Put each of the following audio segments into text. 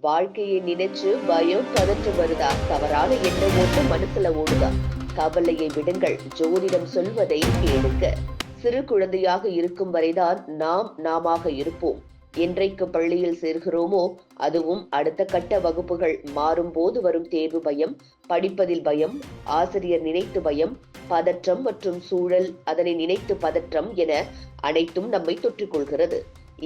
வாழ்க்கையை நினைச்சு பயம் பதற்றம் வருதா? தவறான எண்ணம் ஒண்ணு மனசுல ஓடுதா? கவலையை விடுங்கள், ஜோதிடம் சொல்வதை கேளுங்க. சிறு குழந்தையாக இருக்கும் வரைதான் நாம் நாமாக இருப்போம். என்றைக்கு பள்ளியில் சேர்கிறோமோ, அதுவும் அடுத்த கட்ட வகுப்புகள் மாறும்போது வரும் தேர்வு பயம், படிப்பதில் பயம், ஆசிரியர் நினைத்து பயம், பதற்றம் மற்றும் சூழல் அதனை நினைத்து பதற்றம் என அனைத்தும் நம்மை தொற்றிக் கொள்கிறது.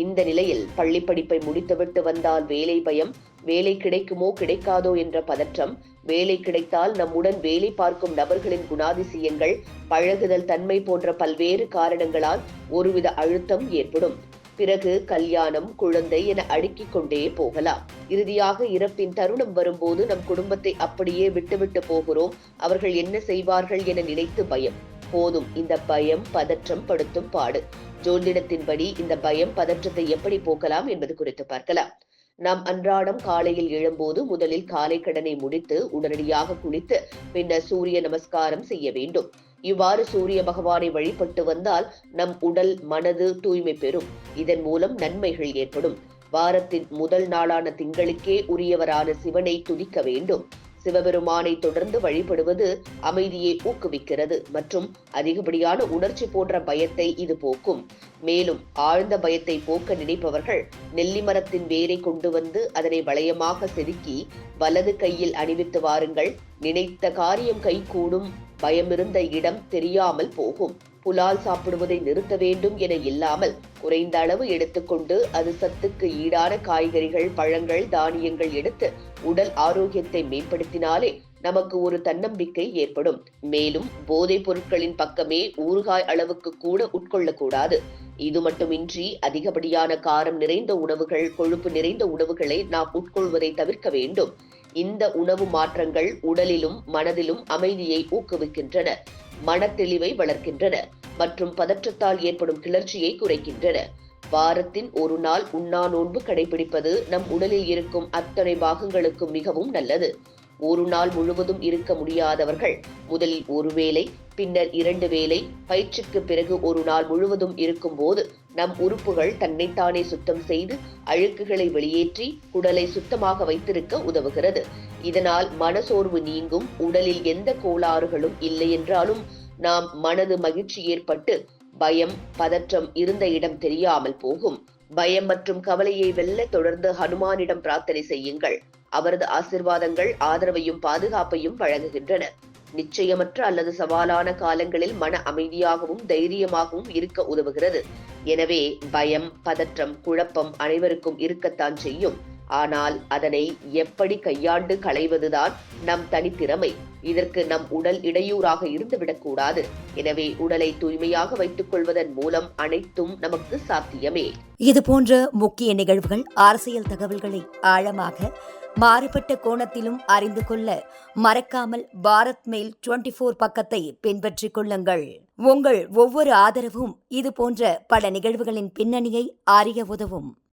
இந்த நிலையில் பள்ளி படிப்பை முடித்துவிட்டு வந்தால் வேலை பயம், வேலை கிடைக்குமோ கிடைக்காதோ என்ற பதற்றம், வேலை கிடைத்தால் நம்முடன் வேலை பார்க்கும் நபர்களின் குணாதிசயங்கள், பழகுதல் தன்மை போன்ற பல்வேறு காரணங்களால் ஒருவித அழுத்தம் ஏற்படும். பிறகு கல்யாணம், குழந்தை என அடுக்கிக் கொண்டே போகலாம். இறுதியாக இறப்பின் தருணம் வரும்போது நம் குடும்பத்தை அப்படியே விட்டுவிட்டு போகிறோம், அவர்கள் என்ன செய்வார்கள் என நினைத்து பயம். போதும், இந்த பயம் பதற்றம் படுத்தும் பாடு. ஜோதிடத்தின்படி இந்த பயம் பதற்றத்தை எப்படி போக்கலாம் என்பது குறித்து பார்க்கலாம். நாம் அன்றாடம் காலையில் எழும்போது முதலில் காலை கடனை முடித்து உடனடியாக குளித்து பின்னர் சூரிய நமஸ்காரம் செய்ய வேண்டும். இவ்வாறு சூரிய பகவானை வழிபட்டு வந்தால் நம் உடல் மனது தூய்மை பெறும். இதன் மூலம் நன்மைகள் ஏற்படும். வாரத்தின் முதல் நாளான திங்களுக்கே உரியவரான சிவனை துதிக்க வேண்டும். சிவபெருமானை தொடர்ந்து வழிபடுவது அமைதியை ஊக்குவிக்கிறது மற்றும் அதிகப்படியான உணர்ச்சி போன்ற பயத்தை இது போக்கும். மேலும் ஆழ்ந்த பயத்தை போக்க நினைப்பவர்கள் நெல்லி மரத்தின் வேரை கொண்டு வந்து அதனை வளையமாக செதுக்கி வலது கையில் அணிவித்து வாருங்கள். நினைத்த காரியம் கைகூடும். பயமிருந்த இடம் தெரியாமல் போகும். புலால் சாப்பிடுவதை நிறுத்த வேண்டும் என இல்லாமல் குறைந்த அளவு எடுத்துக்கொண்டு அது சத்துக்கு ஈடான காய்கறிகள், பழங்கள், தானியங்கள் எடுத்து உடல் ஆரோக்கியத்தை மேம்படுத்தினாலே நமக்கு ஒரு தன்னம்பிக்கை ஏற்படும். மேலும் போதைப் பொருட்களின் பக்கமே ஊறுகாய் அளவுக்கு கூட உட்கொள்ளக்கூடாது. இது மட்டுமின்றி அதிகப்படியான காரம் நிறைந்த உணவுகள், கொழுப்பு நிறைந்த உணவுகளை நாம் உட்கொள்வதை தவிர்க்க வேண்டும். இந்த உணவு மாற்றங்கள் உடலிலும் மனதிலும் அமைதியை ஊக்குவிக்கின்றன, மனத்தெளிவை வளர்க்கின்றன மற்றும் பதற்றத்தால் ஏற்படும் கிளர்ச்சியை குறைக்கின்றன. வாரத்தின் ஒரு நாள் உண்ணா நோன்பு கடைபிடிப்பது நம் உடலில் இருக்கும் அத்தனை பாகங்களுக்கும் மிகவும் நல்லது. ஒரு நாள் முழுவதும் இருக்க முடியாதவர்கள் முதலில் ஒரு வேளை, பின்னர் 2 வேளை, பயிற்சிக்கு பிறகு ஒரு நாள் முழுவதும் இருக்கும் போது நம் உறுப்புகள் தன்னைத்தானே சுத்தம் செய்து அழுக்குகளை வெளியேற்றி உடலை சுத்தமாக வைத்திருக்க உதவுகிறது. இதனால் மனசோர்வு நீங்கும். உடலில் எந்த கோளாறுகளும் இல்லை என்றாலும் நாம் மனது மகிழ்ச்சி ஏற்பட்டு பயம் பதற்றம் இருந்த இடம் தெரியாமல் போகும். பயம் மற்றும் கவலையை வெல்ல தொடர்ந்து ஹனுமானிடம் பிரார்த்தனை செய்யுங்கள். அவரது ஆசிர்வாதங்கள் ஆதரவையும் பாதுகாப்பையும் வழங்குகின்றன. நிச்சயமற்ற அல்லது சவாலான காலங்களில் மன அமைதியாகவும் தைரியமாகவும் இருக்க உதவுகிறது. எனவே பயம், பதற்றம், குழப்பம் அனைவருக்கும் இருக்கத்தான் செய்யும். ஆனால் அதனை எப்படி கையாண்டு களைவதுதான் நம் தனித்திறமை. இதற்கு நம் உடல் இடையூறாக இருந்துவிடக்கூடாது. எனவே உடலை தூய்மையாக வைத்துக் கொள்வதன் மூலம் அனைத்தும் நமக்கு சாத்தியமே. இது போன்ற முக்கிய நிகழ்வுகள், அரசியல் தகவல்களை ஆழமாக மாறுபட்ட கோணத்திலும் அறிந்து கொள்ள மறக்காமல் பாரத் மெயில் 24 பக்கத்தை பின்பற்றிக் கொள்ளுங்கள். உங்கள் ஒவ்வொரு ஆதரவும் இது போன்ற பல நிகழ்வுகளின் பின்னணியை அறிய உதவும்.